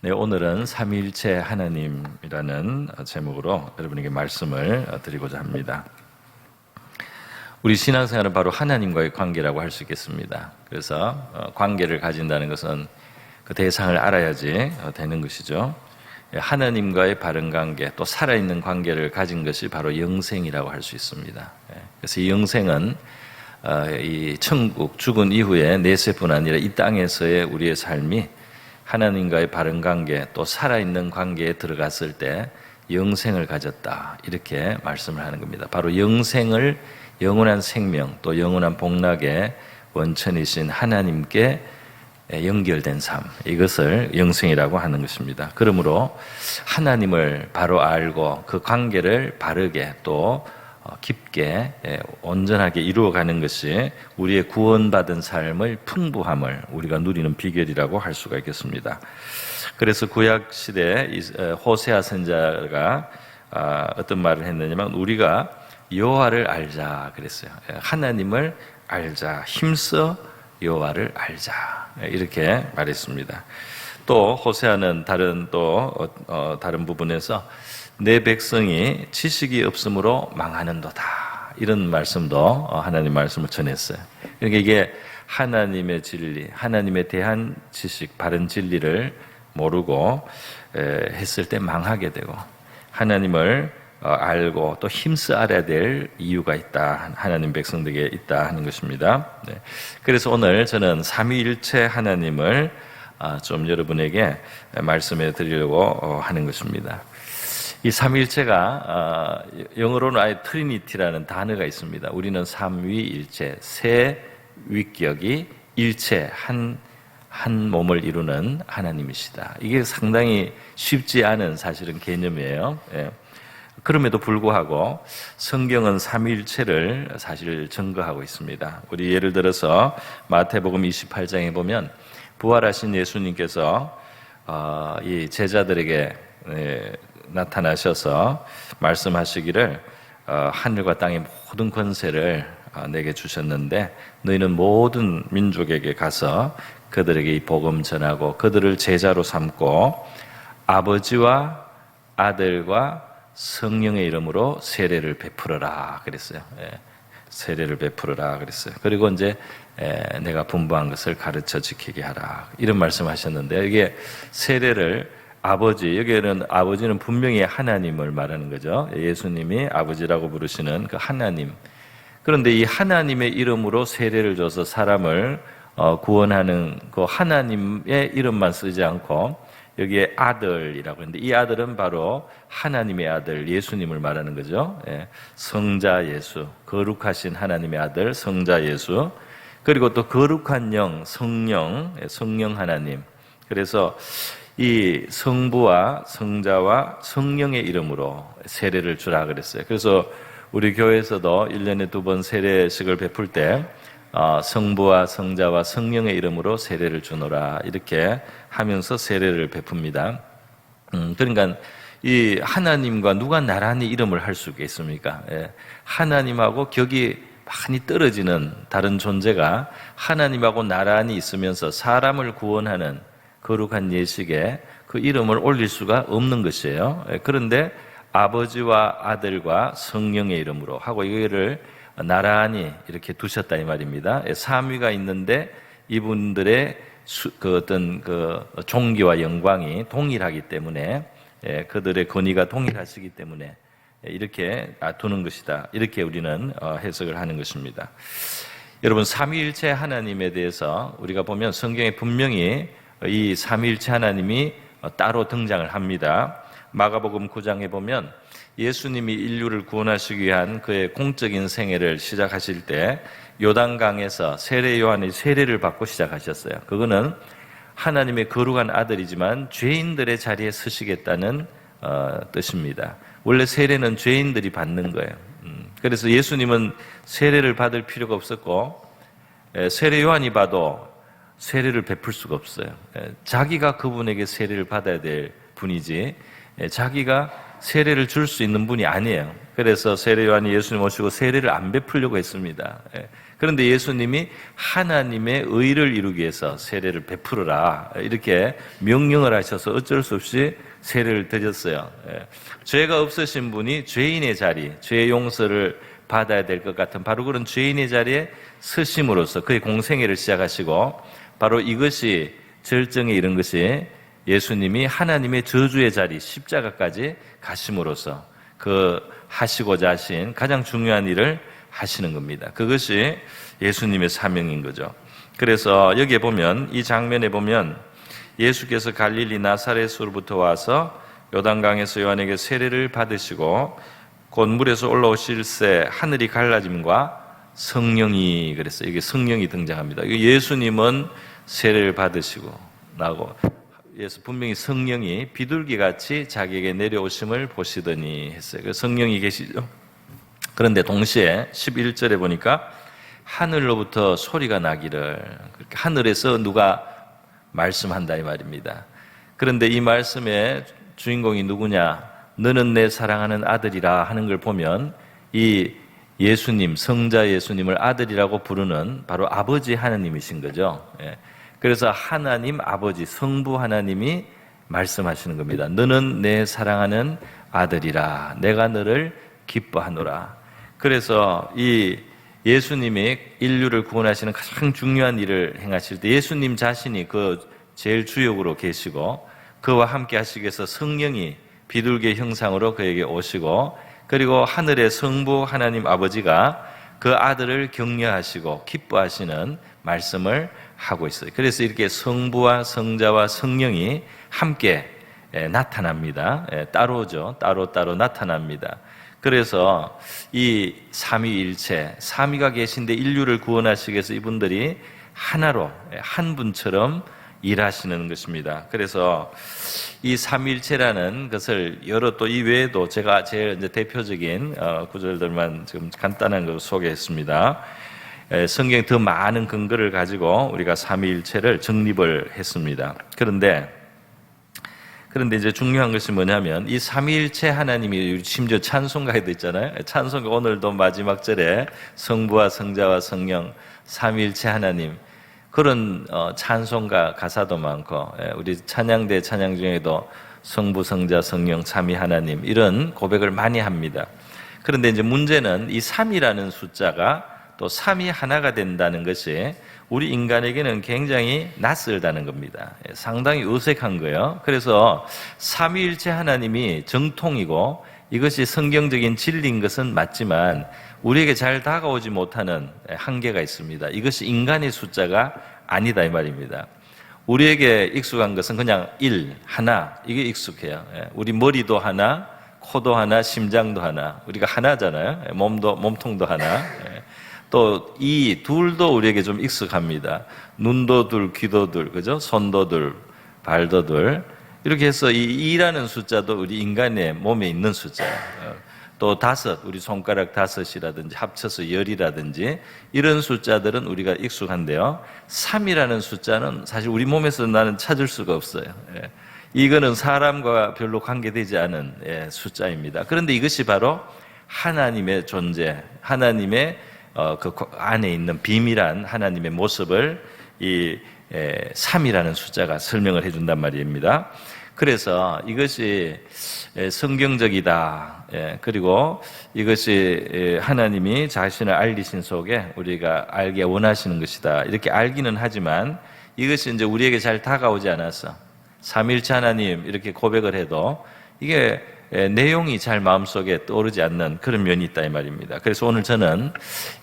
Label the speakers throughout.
Speaker 1: 네, 오늘은 삼위일체 하나님이라는 제목으로 여러분에게 말씀을 드리고자 합니다. 우리 신앙생활은 바로 하나님과의 관계라고 할 수 있겠습니다. 그래서 관계를 가진다는 것은 그 대상을 알아야지 되는 것이죠. 하나님과의 바른 관계, 또 살아있는 관계를 가진 것이 바로 영생이라고 할 수 있습니다. 그래서 이 영생은 이 천국 죽은 이후에 내세뿐 아니라 이 땅에서의 우리의 삶이 하나님과의 바른 관계, 또 살아있는 관계에 들어갔을 때 영생을 가졌다, 이렇게 말씀을 하는 겁니다. 바로 영생을, 영원한 생명, 또 영원한 복락의 원천이신 하나님께 연결된 삶, 이것을 영생이라고 하는 것입니다. 그러므로 하나님을 바로 알고 그 관계를 바르게 또 깊게 온전하게 이루어가는 것이 우리의 구원받은 삶의 풍부함을 우리가 누리는 비결이라고 할 수가 있겠습니다. 그래서 구약시대 호세아 선지자가 어떤 말을 했느냐면, 우리가 여호와를 알자 그랬어요. 하나님을 알자, 힘써 여호와를 알자, 이렇게 말했습니다. 또 호세아는 다른 부분에서 내 백성이 지식이 없으므로 망하는도다, 이런 말씀도 하나님 말씀을 전했어요. 그러니까 이게 하나님의 진리, 하나님에 대한 지식, 바른 진리를 모르고 했을 때 망하게 되고, 하나님을 알고 또 힘써 알아야 될 이유가 있다, 하나님 백성들에게 있다 하는 것입니다. 그래서 오늘 저는 삼위일체 하나님을 좀 여러분에게 말씀해 드리려고 하는 것입니다. 이 삼위일체가 영어로는 아예 트리니티라는 단어가 있습니다. 우리는 삼위일체, 세 위격이 일체, 한 몸을 이루는 하나님이시다. 이게 상당히 쉽지 않은 사실은 개념이에요. 그럼에도 불구하고 성경은 삼위일체를 사실 증거하고 있습니다. 우리 예를 들어서 마태복음 28장에 보면 부활하신 예수님께서 이 제자들에게 나타나셔서 말씀하시기를 하늘과 땅의 모든 권세를 내게 주셨는데 너희는 모든 민족에게 가서 그들에게 이 복음 전하고 그들을 제자로 삼고 아버지와 아들과 성령의 이름으로 세례를 베풀어라 그랬어요. 세례를 베풀어라 그랬어요. 그리고 이제 내가 분부한 것을 가르쳐 지키게 하라, 이런 말씀하셨는데, 이게 세례를 여기에는 아버지는 분명히 하나님을 말하는 거죠. 예수님이 아버지라고 부르시는 그 하나님. 그런데 이 하나님의 이름으로 세례를 줘서 사람을 구원하는 그 하나님의 이름만 쓰지 않고 여기에 아들이라고 했는데, 이 아들은 바로 하나님의 아들 예수님을 말하는 거죠. 성자 예수, 거룩하신 하나님의 아들 성자 예수, 그리고 또 거룩한 영 성령 하나님. 그래서 이 성부와 성자와 성령의 이름으로 세례를 주라 그랬어요. 그래서 우리 교회에서도 1년에 2번 세례식을 베풀 때 성부와 성자와 성령의 이름으로 세례를 주노라, 이렇게 하면서 세례를 베풉니다. 그러니까 이 하나님과 누가 나란히 이름을 할 수가 있습니까? 하나님하고 격이 많이 떨어지는 다른 존재가 하나님하고 나란히 있으면서 사람을 구원하는 거룩한 예식에 그 이름을 올릴 수가 없는 것이에요. 그런데 아버지와 아들과 성령의 이름으로 하고 이거를 나란히 이렇게 두셨다, 이 말입니다. 삼위가 있는데 이분들의 어떤 종기와 영광이 동일하기 때문에, 그들의 권위가 동일하시기 때문에 이렇게 두는 것이다, 이렇게 우리는 해석을 하는 것입니다. 여러분, 삼위일체 하나님에 대해서 우리가 보면 성경에 분명히 이 삼위일체 하나님이 따로 등장을 합니다. 마가복음 9장에 보면 예수님이 인류를 구원하시기 위한 그의 공적인 생애를 시작하실 때 요단강에서 세례 요한의 세례를 받고 시작하셨어요. 그거는 하나님의 거룩한 아들이지만 죄인들의 자리에 서시겠다는 뜻입니다. 원래 세례는 죄인들이 받는 거예요. 그래서 예수님은 세례를 받을 필요가 없었고, 세례 요한이 봐도 세례를 베풀 수가 없어요. 자기가 그분에게 세례를 받아야 될 분이지, 자기가 세례를 줄 수 있는 분이 아니에요. 그래서 세례 요한이 예수님 오시고 세례를 안 베풀려고 했습니다. 그런데 예수님이 하나님의 의를 이루기 위해서 세례를 베풀어라 이렇게 명령을 하셔서 어쩔 수 없이 세례를 드렸어요. 죄가 없으신 분이 죄인의 자리, 죄 용서를 받아야 될 것 같은 바로 그런 죄인의 자리에 서심으로써 그의 공생애를 시작하시고, 바로 이것이 절정에 이른 것이 예수님이 하나님의 저주의 자리 십자가까지 가심으로써 그 하시고자 하신 가장 중요한 일을 하시는 겁니다. 그것이 예수님의 사명인 거죠. 그래서 여기에 보면, 이 장면에 보면 예수께서 갈릴리 나사렛으로부터 와서 요단강에서 요한에게 세례를 받으시고 곧 물에서 올라오실새 하늘이 갈라짐과 성령이, 그랬어요. 이게 성령이 등장합니다. 예수님은 세례를 받으시고 나고 예수 분명히 성령이 비둘기같이 자기에게 내려오심을 보시더니 했어요. 그 성령이 계시죠. 그런데 동시에 11절에 보니까 하늘로부터 소리가 나기를, 하늘에서 누가 말씀한다 이 말입니다. 그런데 이 말씀의 주인공이 누구냐? 너는 내 사랑하는 아들이라 하는 걸 보면 이 예수님, 성자 예수님을 아들이라고 부르는 바로 아버지 하나님이신 거죠. 그래서 하나님 아버지, 성부 하나님이 말씀하시는 겁니다. 너는 내 사랑하는 아들이라, 내가 너를 기뻐하노라. 그래서 이 예수님이 인류를 구원하시는 가장 중요한 일을 행하실 때 예수님 자신이 그 제일 주역으로 계시고, 그와 함께 하시기 위해서 성령이 비둘기의 형상으로 그에게 오시고, 그리고 하늘의 성부 하나님 아버지가 그 아들을 격려하시고 기뻐하시는 말씀을 하고 있어요. 그래서 이렇게 성부와 성자와 성령이 함께 나타납니다. 따로죠. 따로 나타납니다. 그래서 이 삼위일체, 삼위가 계신데 인류를 구원하시기 위해서 이분들이 하나로 한 분처럼 일하시는 것입니다. 그래서 이 삼위일체라는 것을 여러 또 이외에도 제가 제일 이제 대표적인 구절들만 지금 간단한 걸 소개했습니다. 성경에 더 많은 근거를 가지고 우리가 삼위일체를 정립을 했습니다. 그런데 이제 중요한 것이 뭐냐면 이 삼위일체 하나님이 심지어 찬송가에도 있잖아요. 찬송가 오늘도 마지막 절에 성부와 성자와 성령 삼위일체 하나님, 그런 찬송가 가사도 많고, 우리 찬양대 찬양 중에도 성부, 성자, 성령, 삼위 하나님 이런 고백을 많이 합니다. 그런데 이제 문제는 이 삼이라는 숫자가 또 삼이 하나가 된다는 것이 우리 인간에게는 굉장히 낯설다는 겁니다. 상당히 어색한 거예요. 그래서 삼위일체 하나님이 정통이고 이것이 성경적인 진리인 것은 맞지만 우리에게 잘 다가오지 못하는 한계가 있습니다. 이것이 인간의 숫자가 아니다 이 말입니다. 우리에게 익숙한 것은 그냥 일, 하나, 이게 익숙해요. 우리 머리도 하나, 코도 하나, 심장도 하나, 우리가 하나잖아요. 몸통도 하나. 또 이 둘도 우리에게 좀 익숙합니다. 눈도 둘, 귀도 둘, 그죠? 손도 둘, 발도 둘. 이렇게 해서 이 2라는 숫자도 우리 인간의 몸에 있는 숫자예요. 또 다섯, 우리 손가락 다섯이라든지 합쳐서 10이라든지 이런 숫자들은 우리가 익숙한데요. 3이라는 숫자는 사실 우리 몸에서 나는 찾을 수가 없어요. 이거는 사람과 별로 관계되지 않은 숫자입니다. 그런데 이것이 바로 하나님의 존재, 하나님의 그 안에 있는 비밀한 하나님의 모습을 이 3이라는 숫자가 설명을 해준단 말입니다. 그래서 이것이 성경적이다. 그리고 이것이 하나님이 자신을 알리신 속에 우리가 알게 원하시는 것이다. 이렇게 알기는 하지만 이것이 이제 우리에게 잘 다가오지 않아서 삼위일체 하나님 이렇게 고백을 해도 이게 내용이 잘 마음속에 떠오르지 않는 그런 면이 있다 이 말입니다. 그래서 오늘 저는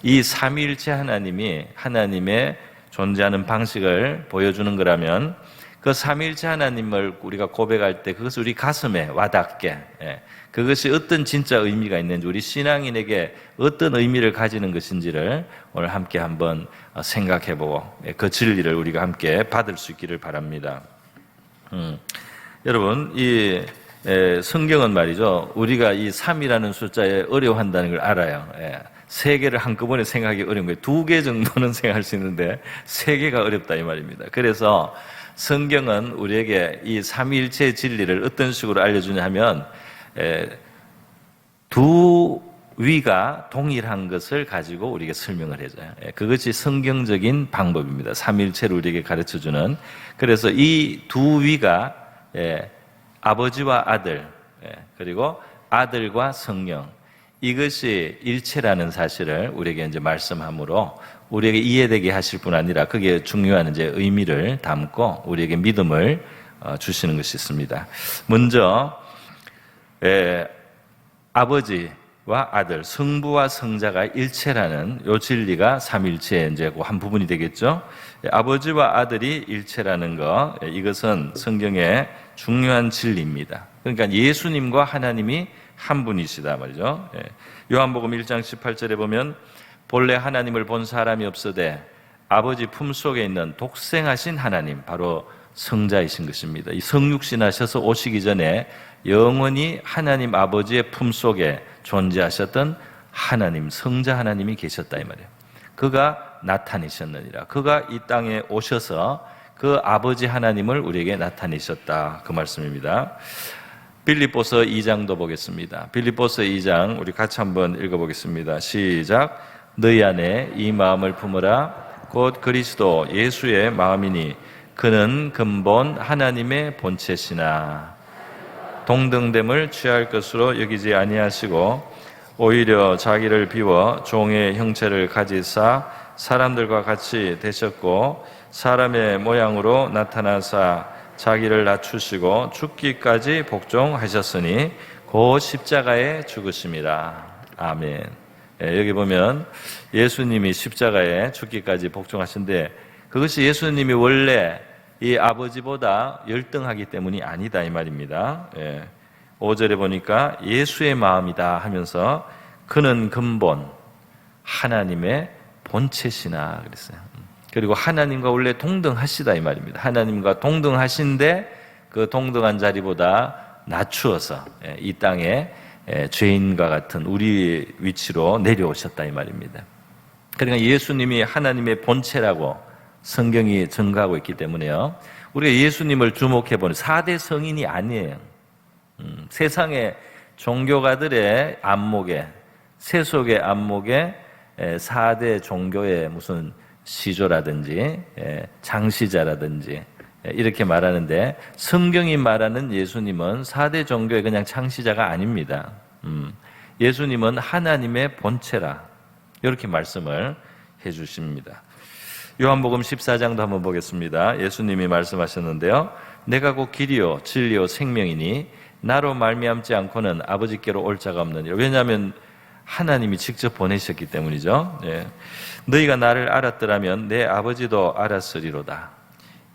Speaker 1: 이 삼위일체 하나님이 하나님의 존재하는 방식을 보여주는 거라면 그 삼위일체 하나님을 우리가 고백할 때 그것을 우리 가슴에 와닿게, 그것이 어떤 진짜 의미가 있는지, 우리 신앙인에게 어떤 의미를 가지는 것인지를 오늘 함께 한번 생각해보고 그 진리를 우리가 함께 받을 수 있기를 바랍니다. 여러분, 이 성경은 말이죠, 우리가 이 3이라는 숫자에 어려워한다는 걸 알아요. 세 개를 한꺼번에 생각하기 어려운 거예요. 2개 정도는 생각할 수 있는데 세 개가 어렵다 이 말입니다. 그래서 성경은 우리에게 이 삼위일체의 진리를 어떤 식으로 알려주냐 하면 두 위가 동일한 것을 가지고 우리에게 설명을 해줘요. 그것이 성경적인 방법입니다. 삼일체를 우리에게 가르쳐주는. 그래서 이 두 위가 아버지와 아들, 그리고 아들과 성령, 이것이 일체라는 사실을 우리에게 이제 말씀함으로 우리에게 이해되게 하실 뿐 아니라 그게 중요한 이제 의미를 담고 우리에게 믿음을 주시는 것이 있습니다. 먼저 아버지와 아들, 성부와 성자가 일체라는 요 진리가 삼일체의 이제 한 부분이 되겠죠. 아버지와 아들이 일체라는 거, 이것은 성경의 중요한 진리입니다. 그러니까 예수님과 하나님이 한 분이시다 말이죠. 요한복음 1장 18절에 보면 본래 하나님을 본 사람이 없으되 아버지 품속에 있는 독생하신 하나님, 바로 성자이신 것입니다. 이 성육신하셔서 오시기 전에 영원히 하나님 아버지의 품속에 존재하셨던 하나님, 성자 하나님이 계셨다 이 말이에요. 그가 나타내셨느니라. 그가 이 땅에 오셔서 그 아버지 하나님을 우리에게 나타내셨다, 그 말씀입니다. 빌립보서 2장도 보겠습니다. 빌립보서 2장 우리 같이 한번 읽어보겠습니다. 시작. 너희 안에 이 마음을 품으라. 곧 그리스도 예수의 마음이니 그는 근본 하나님의 본체시나 동등됨을 취할 것으로 여기지 아니하시고 오히려 자기를 비워 종의 형체를 가지사 사람들과 같이 되셨고 사람의 모양으로 나타나사 자기를 낮추시고 죽기까지 복종하셨으니 곧 십자가에 죽으심이라. 아멘. 여기 보면 예수님이 십자가에 죽기까지 복종하신데 그것이 예수님이 원래 이 아버지보다 열등하기 때문이 아니다 이 말입니다. 5절에 보니까 예수의 마음이다 하면서 그는 근본 하나님의 본체시나 그랬어요. 그리고 하나님과 원래 동등하시다 이 말입니다. 하나님과 동등하신데 그 동등한 자리보다 낮추어서 이 땅에 죄인과 같은 우리 위치로 내려오셨다 이 말입니다. 그러니까 예수님이 하나님의 본체라고 성경이 증거하고 있기 때문에요. 우리가 예수님을 주목해보는 4대 성인이 아니에요. 세상의 종교가들의 안목에, 세속의 안목에 4대 종교의 무슨 시조라든지 장시자라든지 이렇게 말하는데 성경이 말하는 예수님은 4대 종교의 그냥 창시자가 아닙니다. 예수님은 하나님의 본체라 이렇게 말씀을 해주십니다. 요한복음 14장도 한번 보겠습니다. 예수님이 말씀하셨는데요. 내가 곧 길이요 진리요 생명이니 나로 말미암지 않고는 아버지께로 올 자가 없느니라. 왜냐하면 하나님이 직접 보내셨기 때문이죠. 너희가 나를 알았더라면 내 아버지도 알았으리로다.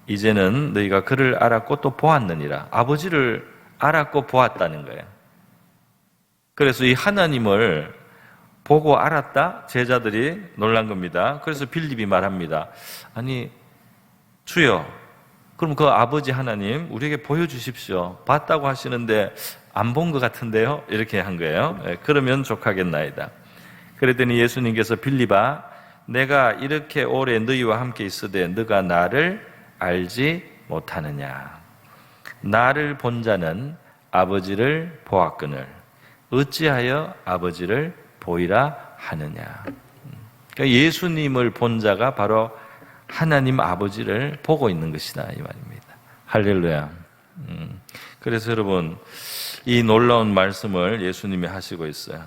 Speaker 1: 이제는 너희가 그를 알았고 또 보았느니라. 아버지를 알았고 보았다는 거예요. 그래서 이 하나님을 보고 알았다? 제자들이 놀란 겁니다. 그래서 빌립이 말합니다. 아니 주여, 그럼 그 아버지 하나님 우리에게 보여주십시오. 봤다고 하시는데 안 본 것 같은데요? 이렇게 한 거예요. 그러면 족하겠나이다. 그랬더니 예수님께서 빌립아, 내가 이렇게 오래 너희와 함께 있으되 너가 나를 알지 못하느냐. 나를 본 자는 아버지를 보았거늘 어찌하여 아버지를 보이라 하느냐. 그러니까 예수님을 본 자가 바로 하나님 아버지를 보고 있는 것이다 이 말입니다. 할렐루야. 그래서 여러분 이 놀라운 말씀을 예수님이 하시고 있어요.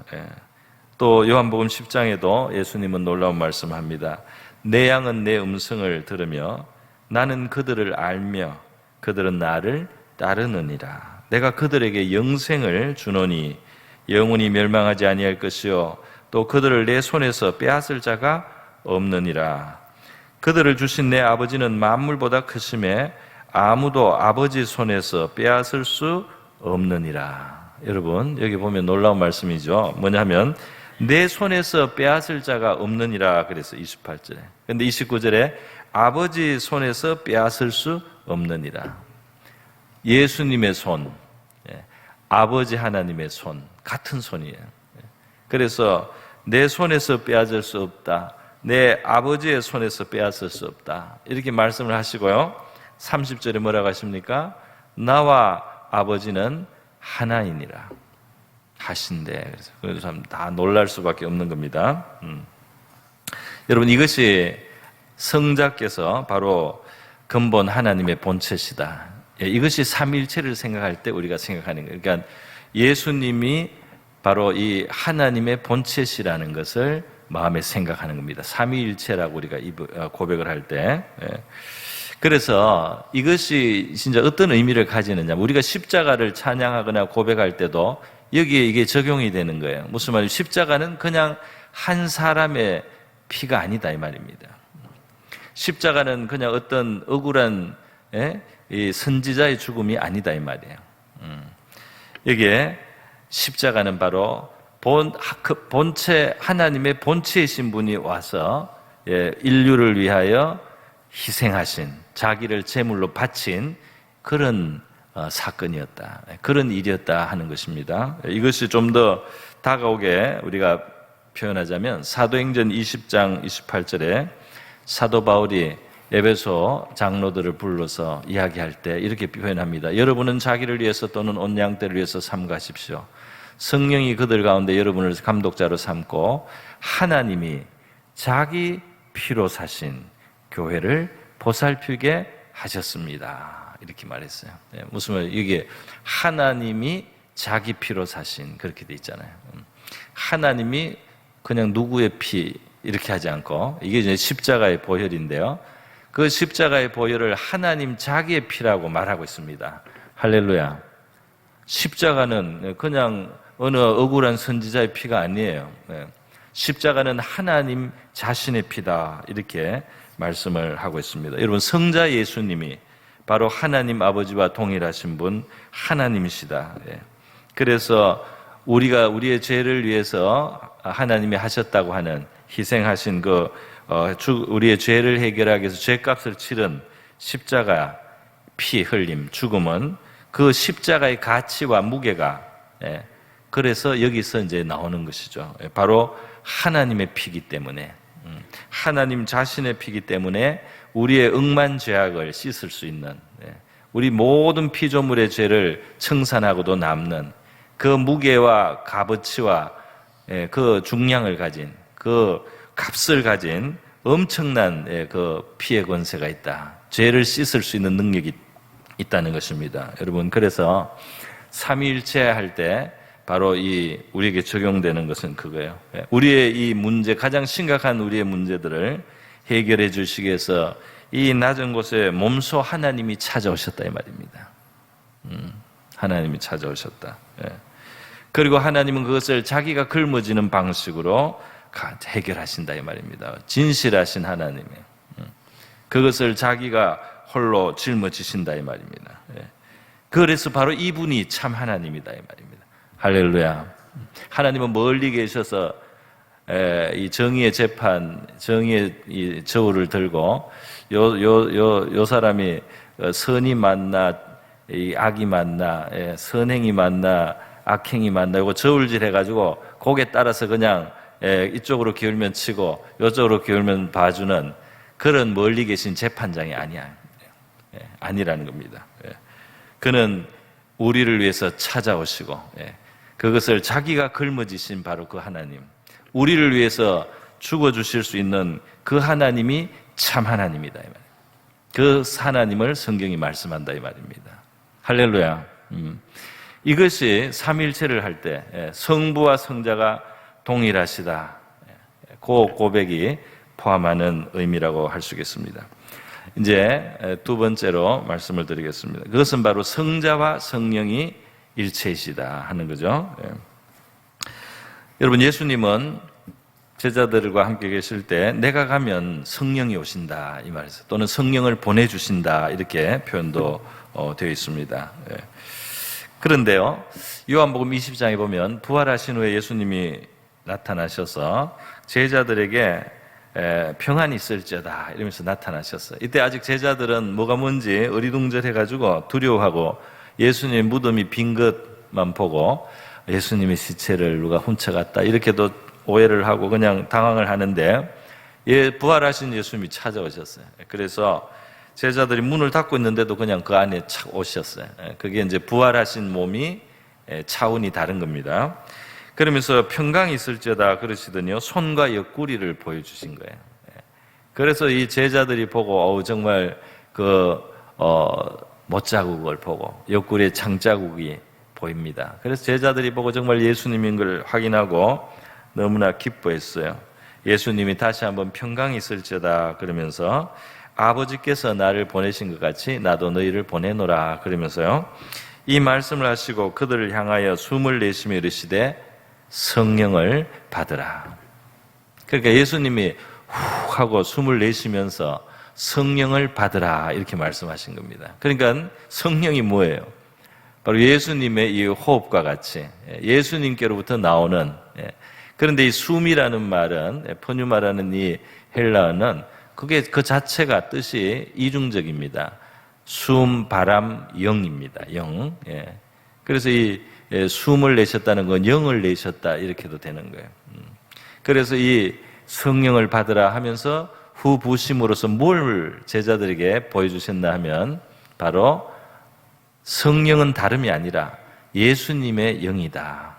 Speaker 1: 또 요한복음 10장에도 예수님은 놀라운 말씀을 합니다. 내 양은 내 음성을 들으며 나는 그들을 알며 그들은 나를 따르느니라. 내가 그들에게 영생을 주노니 영원히 멸망하지 아니할 것이요 또 그들을 내 손에서 빼앗을 자가 없느니라. 그들을 주신 내 아버지는 만물보다 크심에 아무도 아버지 손에서 빼앗을 수 없느니라. 여러분 여기 보면 놀라운 말씀이죠. 뭐냐면 내 손에서 빼앗을 자가 없느니라 그래서 28절에. 그런데 29절에 아버지 손에서 빼앗을 수 없느니라. 예수님의 손, 아버지 하나님의 손, 같은 손이에요. 그래서 내 손에서 빼앗을 수 없다. 내 아버지의 손에서 빼앗을 수 없다. 이렇게 말씀을 하시고요. 30절에 뭐라고 하십니까? 나와 아버지는 하나이니라. 하신대. 그래서 참 다 놀랄 수밖에 없는 겁니다. 여러분, 이것이 성자께서 바로 근본 하나님의 본체시다. 이것이 삼위일체를 생각할 때 우리가 생각하는 거예요. 그러니까 예수님이 바로 이 하나님의 본체시라는 것을 마음에 생각하는 겁니다. 삼위일체라고 우리가 고백을 할 때. 그래서 이것이 진짜 어떤 의미를 가지느냐. 우리가 십자가를 찬양하거나 고백할 때도 여기에 이게 적용이 되는 거예요. 무슨 말이에요? 십자가는 그냥 한 사람의 피가 아니다 이 말입니다. 십자가는 그냥 어떤 억울한 이 선지자의 죽음이 아니다 이 말이에요. 여기에 십자가는 바로 본체 하나님의 본체이신 분이 와서 인류를 위하여 희생하신, 자기를 제물로 바친 그런 사건이었다, 그런 일이었다 하는 것입니다. 이것이 좀 더 다가오게 우리가 표현하자면 사도행전 20장 28절에 사도 바울이 에베소 장로들을 불러서 이야기할 때 이렇게 표현합니다. 여러분은 자기를 위해서 또는 온 양떼를 위해서 삼가십시오. 성령이 그들 가운데 여러분을 감독자로 삼고 하나님이 자기 피로 사신 교회를 보살피게 하셨습니다. 이렇게 말했어요. 무슨 말이에요? 이게 하나님이 자기 피로 사신, 그렇게 돼 있잖아요. 하나님이 그냥 누구의 피 이렇게 하지 않고, 이게 이제 십자가의 보혈인데요. 그 십자가의 보혈을 하나님 자기의 피라고 말하고 있습니다. 할렐루야. 십자가는 그냥 어느 억울한 선지자의 피가 아니에요. 십자가는 하나님 자신의 피다, 이렇게 말씀을 하고 있습니다. 여러분, 성자 예수님이 바로 하나님 아버지와 동일하신 분 하나님이시다. 그래서 우리가 우리의 죄를 위해서 하나님이 하셨다고 하는, 희생하신 우리의 죄를 해결하기 위해서 죄값을 치른 십자가 피 흘림, 죽음은 그 십자가의 가치와 무게가, 그래서 여기서 이제 나오는 것이죠. 바로 하나님의 피기 때문에, 하나님 자신의 피기 때문에 우리의 억만 죄악을 씻을 수 있는, 우리 모든 피조물의 죄를 청산하고도 남는 그 무게와 값어치와 그 중량을 가진, 그 값을 가진 엄청난 그 피의 권세가 있다. 죄를 씻을 수 있는 능력이 있다는 것입니다. 여러분, 그래서 삼위일체 할 때 바로 우리에게 적용되는 것은 그거예요. 우리의 이 문제, 가장 심각한 우리의 문제들을 해결해 주시기 위해서 이 낮은 곳에 몸소 하나님이 찾아오셨다 이 말입니다. 하나님이 찾아오셨다. 그리고 하나님은 그것을 자기가 짊어지는 방식으로 해결하신다 이 말입니다. 진실하신 하나님이 그것을 자기가 홀로 짊어지신다 이 말입니다. 그래서 바로 이분이 참 하나님이다 이 말입니다. 할렐루야. 하나님은 멀리 계셔서 이 정의의 재판, 정의의 이 저울을 들고 요 사람이 선이 맞나 이 악이 맞나, 선행이 맞나 악행이 맞나, 이거 저울질 해가지고 거기에 따라서 그냥 이쪽으로 기울면 치고 이쪽으로 기울면 봐주는 그런 멀리 계신 재판장이 아니라는 겁니다. 그는 우리를 위해서 찾아오시고 그것을 자기가 짊어지신 바로 그 하나님, 우리를 위해서 죽어주실 수 있는 그 하나님이 참 하나님이다 이 말이에요. 그 하나님을 성경이 말씀한다 이 말입니다. 할렐루야. 이것이 삼위일체를 할 때 성부와 성자가 동일하시다, 그 고백이 포함하는 의미라고 할 수 있겠습니다. 이제 두 번째로 말씀을 드리겠습니다. 그것은 바로 성자와 성령이 일체이시다 하는 거죠. 여러분, 예수님은 제자들과 함께 계실 때 내가 가면 성령이 오신다 이 말이죠. 또는 성령을 보내주신다 이렇게 표현도 되어 있습니다. 그런데요, 요한복음 20장에 보면 부활하신 후에 예수님이 나타나셔서 제자들에게 평안이 있을지어다 이러면서 나타나셨어요. 이때 아직 제자들은 뭐가 뭔지 어리둥절해가지고 두려워하고 예수님의 무덤이 빈 것만 보고 예수님의 시체를 누가 훔쳐갔다 이렇게도 오해를 하고 그냥 당황을 하는데, 부활하신 예수님이 찾아오셨어요. 그래서 제자들이 문을 닫고 있는데도 그냥 그 안에 착 오셨어요. 그게 이제 부활하신 몸이 차원이 다른 겁니다. 그러면서 평강이 있을지어다 그러시더니요, 손과 옆구리를 보여주신 거예요. 그래서 이 제자들이 보고 정말 못자국을 보고 옆구리에 창자국이 보입니다. 그래서 제자들이 보고 정말 예수님인 걸 확인하고 너무나 기뻐했어요. 예수님이 다시 한번 평강이 있을지어다 그러면서 아버지께서 나를 보내신 것 같이 나도 너희를 보내노라 그러면서요, 이 말씀을 하시고 그들을 향하여 숨을 내쉬며 이르시되 성령을 받으라. 그러니까 예수님이 후 하고 숨을 내쉬면서 성령을 받으라 이렇게 말씀하신 겁니다. 그러니까 성령이 뭐예요? 바로 예수님의 이 호흡과 같이 예수님께로부터 나오는, 그런데 이 숨이라는 말은, 퍼뉴마라는 이 헬라어는 그게 그 자체가 뜻이 이중적입니다. 숨, 바람, 영입니다. 영. 그래서 이 숨을 내셨다는 건 영을 내셨다 이렇게도 되는 거예요. 그래서 이 성령을 받으라 하면서 후 부심으로써 뭘 제자들에게 보여주셨나 하면 바로 성령은 다름이 아니라 예수님의 영이다.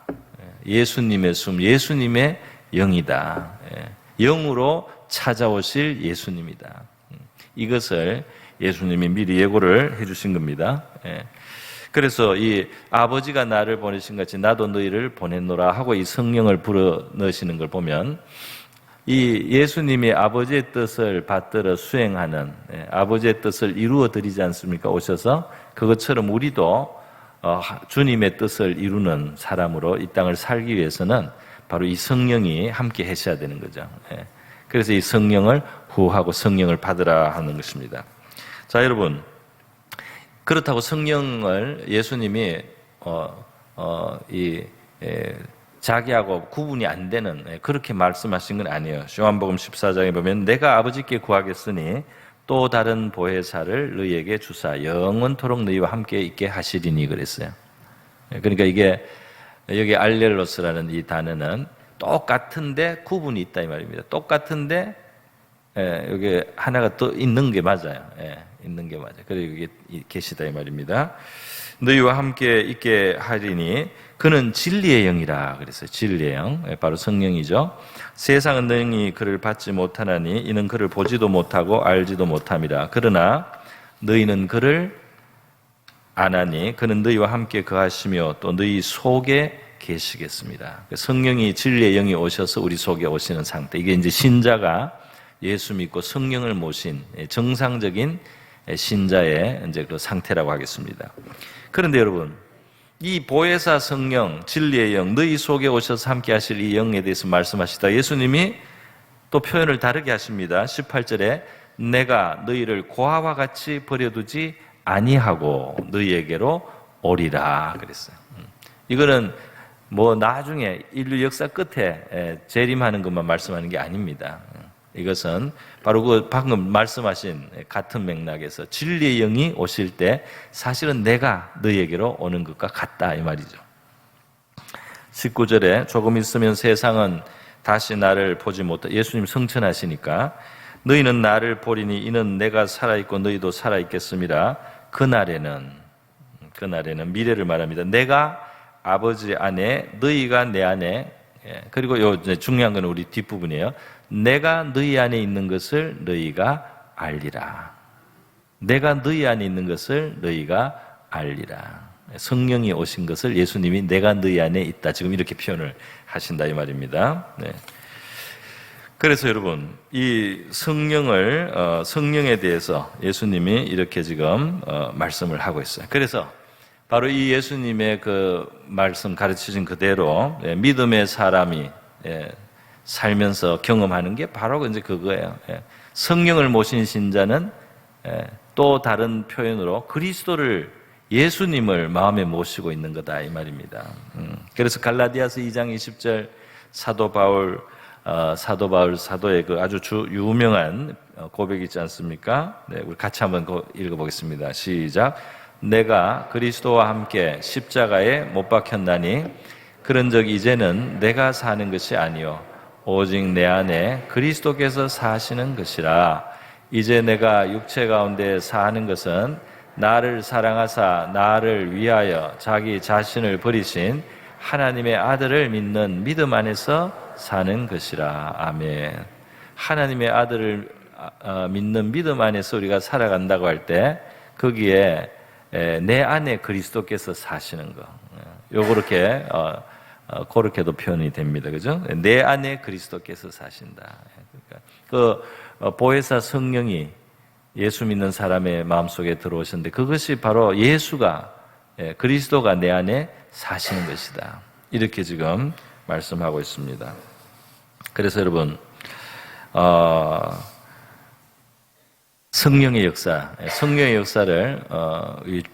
Speaker 1: 예수님의 숨, 예수님의 영이다. 영으로 찾아오실 예수님이다. 이것을 예수님이 미리 예고를 해주신 겁니다. 그래서 이 아버지가 나를 보내신 같이 나도 너희를 보냈노라 하고 이 성령을 불어 넣으시는 걸 보면 이 예수님이 아버지의 뜻을 받들어 수행하는, 아버지의 뜻을 이루어 드리지 않습니까? 오셔서 그것처럼 우리도 주님의 뜻을 이루는 사람으로 이 땅을 살기 위해서는 바로 이 성령이 함께 하셔야 되는 거죠. 그래서 이 성령을 후하고 성령을 받으라 하는 것입니다. 자, 여러분, 그렇다고 성령을 예수님이 자기하고 구분이 안 되는 그렇게 말씀하신 건 아니에요. 요한복음 14장에 보면 내가 아버지께 구하겠으니 또 다른 보혜사를 너희에게 주사 영원토록 너희와 함께 있게 하시리니 그랬어요. 그러니까 이게 여기 알렐로스라는 이 단어는 똑같은데 구분이 있다 이 말입니다. 똑같은데 여기 하나가 또 있는 게 맞아요. 있는 게 맞아요. 그래서 여기 계시다 이 말입니다. 너희와 함께 있게 하리니 그는 진리의 영이라 그랬어요. 진리의 영, 바로 성령이죠. 세상은 능히 그를 받지 못하나니 이는 그를 보지도 못하고 알지도 못함이라. 그러나 너희는 그를 아나니 그는 너희와 함께 거하시며 또 너희 속에 계시겠습니다. 성령이, 진리의 영이 오셔서 우리 속에 오시는 상태. 이게 이제 신자가 예수 믿고 성령을 모신 정상적인 신자의 이제 그 상태라고 하겠습니다. 그런데 여러분, 이 보혜사 성령, 진리의 영, 너희 속에 오셔서 함께 하실 이 영에 대해서 말씀하시다 예수님이 또 표현을 다르게 하십니다. 18절에 내가 너희를 고아와 같이 버려두지 아니하고 너희에게로 오리라 그랬어요. 이거는 뭐 나중에 인류 역사 끝에 재림하는 것만 말씀하는 게 아닙니다. 이것은 바로 그 방금 말씀하신 같은 맥락에서 진리의 영이 오실 때 사실은 내가 너희에게로 오는 것과 같다 이 말이죠. 19절에 조금 있으면 세상은 다시 나를 보지 못하, 예수님 성천하시니까 너희는 나를 보리니 이는 내가 살아있고 너희도 살아있겠습니다. 그날에는 미래를 말합니다. 내가 아버지 안에 너희가 내 안에, 그리고 요 중요한 건 우리 뒷부분이에요. 내가 너희 안에 있는 것을 너희가 알리라. 내가 너희 안에 있는 것을 너희가 알리라. 성령이 오신 것을 예수님이 내가 너희 안에 있다. 지금 이렇게 표현을 하신다 이 말입니다. 네. 그래서 여러분, 이 성령에 대해서 예수님이 이렇게 지금 말씀을 하고 있어요. 그래서 바로 이 예수님의 그 말씀 가르치신 그대로 믿음의 사람이 살면서 경험하는 게 바로 이제 그거예요. 성령을 모신 신자는 또 다른 표현으로 그리스도를, 예수님을 마음에 모시고 있는 거다 이 말입니다. 그래서 갈라디아서 2장 20절 사도의 그 아주 유명한 고백이 있지 않습니까? 네, 우리 같이 한번 읽어보겠습니다. 시작. 내가 그리스도와 함께 십자가에 못 박혔나니 그런즉 이제는 내가 사는 것이 아니요 오직 내 안에 그리스도께서 사시는 것이라. 이제 내가 육체 가운데 사는 것은 나를 사랑하사 나를 위하여 자기 자신을 버리신 하나님의 아들을 믿는 믿음 안에서 사는 것이라. 아멘. 하나님의 아들을 믿는 믿음 안에서 우리가 살아간다고 할 때 거기에 내 안에 그리스도께서 사시는 거, 요렇게 그렇게도 표현이 됩니다. 그죠? 내 안에 그리스도께서 사신다. 그러니까 보혜사 성령이 예수 믿는 사람의 마음속에 들어오셨는데 그것이 바로 예수가, 그리스도가 내 안에 사시는 것이다. 이렇게 지금 말씀하고 있습니다. 그래서 여러분, 성령의 역사를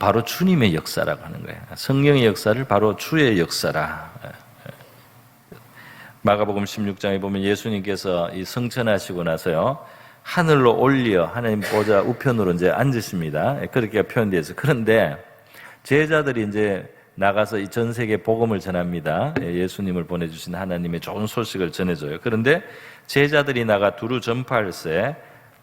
Speaker 1: 바로 주님의 역사라고 하는 거예요. 성령의 역사를 바로 주의 역사라. 마가복음 16장에 보면 예수님께서 이 성천하시고 나서요, 하늘로 올려 하나님 보좌 우편으로 이제 앉으십니다. 그렇게 표현되어 있어요. 그런데 제자들이 이제 나가서 이 전 세계 복음을 전합니다. 예수님을 보내주신 하나님의 좋은 소식을 전해줘요. 그런데 제자들이 나가 두루 전파할세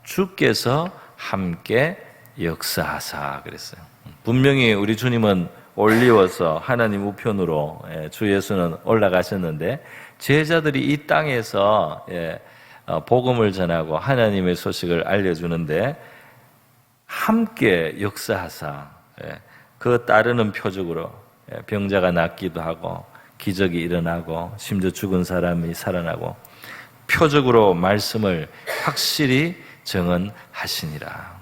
Speaker 1: 주께서 함께 역사하사 그랬어요. 분명히 우리 주님은 올리워서 하나님 우편으로 주 예수는 올라가셨는데 제자들이 이 땅에서 복음을 전하고 하나님의 소식을 알려주는데 함께 역사하사, 그 따르는 표적으로 병자가 낫기도 하고 기적이 일어나고 심지어 죽은 사람이 살아나고 표적으로 말씀을 확실히 정언하시니라.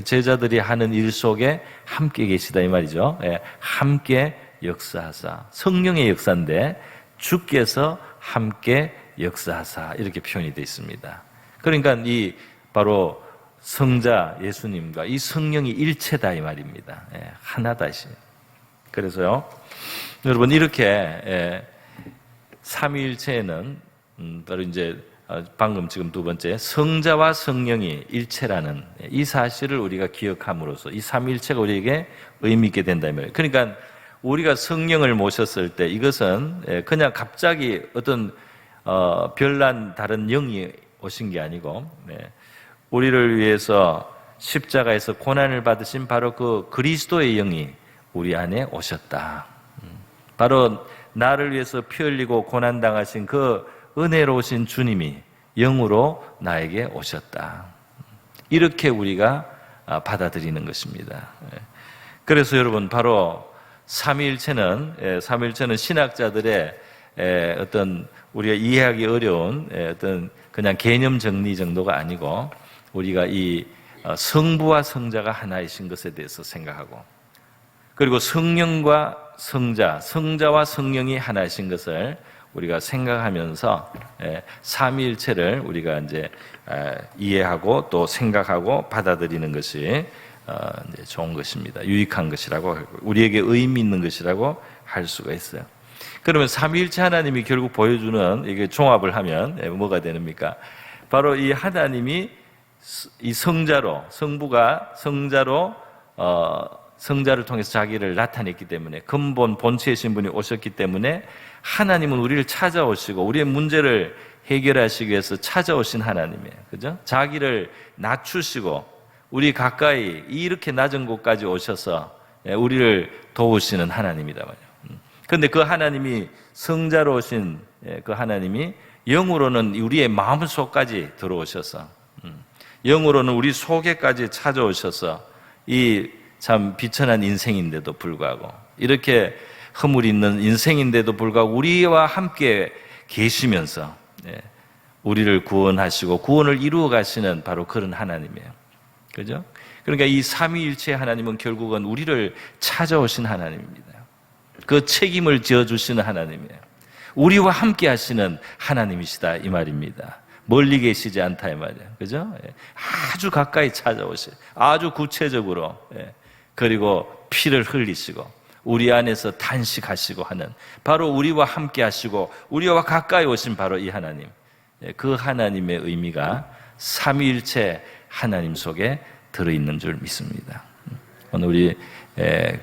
Speaker 1: 제자들이 하는 일 속에 함께 계시다 이 말이죠. 함께 역사하사, 성령의 역사인데 주께서 함께 역사하사 이렇게 표현이 되어 있습니다. 그러니까 이 바로 성자 예수님과 이 성령이 일체다 이 말입니다. 하나다. 그래서요, 여러분 이렇게 삼위일체에는 바로 이제 방금 지금 두 번째 성자와 성령이 일체라는 이 사실을 우리가 기억함으로써 이 삼위일체가 우리에게 의미 있게 된다 이 말이에요. 그러니까 우리가 성령을 모셨을 때 이것은 그냥 갑자기 어떤 별난 다른 영이 오신 게 아니고 우리를 위해서 십자가에서 고난을 받으신 바로 그 그리스도의 영이 우리 안에 오셨다. 바로 나를 위해서 피 흘리고 고난당하신 그 은혜로우신 주님이 영으로 나에게 오셨다. 이렇게 우리가 받아들이는 것입니다. 그래서 여러분 바로 삼위일체는 신학자들의 어떤 우리가 이해하기 어려운 어떤 그냥 개념 정리 정도가 아니고 우리가 이 성부와 성자가 하나이신 것에 대해서 생각하고 그리고 성령과 성자와 성령이 하나이신 것을 우리가 생각하면서 삼위일체를 우리가 이제 이해하고 또 생각하고 받아들이는 것이 이제 좋은 것입니다. 유익한 것이라고 우리에게 의미 있는 것이라고 할 수가 있어요. 그러면 삼위일체 하나님이 결국 보여주는 이게 종합을 하면 뭐가 되는입니까? 바로 이 하나님이 이 성부가 성자를 통해서 자기를 나타냈기 때문에 근본 본체이신 분이 오셨기 때문에 하나님은 우리를 찾아오시고 우리의 문제를 해결하시기 위해서 찾아오신 하나님이에요. 그죠? 자기를 낮추시고 우리 가까이 이렇게 낮은 곳까지 오셔서 우리를 도우시는 하나님이다 말이에요. 그런데 그 하나님이 성자로 오신 그 하나님이 영으로는 우리의 마음속까지 들어오셔서 영으로는 우리 속에까지 찾아오셔서 이 참 비천한 인생인데도 불구하고 이렇게 허물 있는 인생인데도 불구하고 우리와 함께 계시면서 우리를 구원하시고 구원을 이루어 가시는 바로 그런 하나님이에요. 그죠? 그러니까 이 삼위일체 하나님은 결국은 우리를 찾아오신 하나님입니다. 그 책임을 지어주시는 하나님이에요. 우리와 함께 하시는 하나님이시다 이 말입니다. 멀리 계시지 않다 이 말이에요. 그죠? 아주 가까이 찾아오셔. 아주 구체적으로. 그리고 피를 흘리시고 우리 안에서 탄식하시고 하는 바로 우리와 함께 하시고 우리와 가까이 오신 바로 이 하나님. 그 하나님의 의미가 삼위일체 하나님 속에 들어있는 줄 믿습니다. 오늘 우리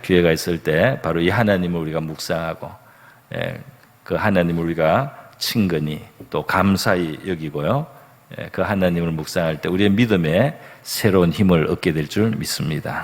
Speaker 1: 기회가 있을 때 바로 이 하나님을 우리가 묵상하고 그 하나님을 우리가 친근히 또 감사히 여기고요. 그 하나님을 묵상할 때 우리의 믿음에 새로운 힘을 얻게 될 줄 믿습니다.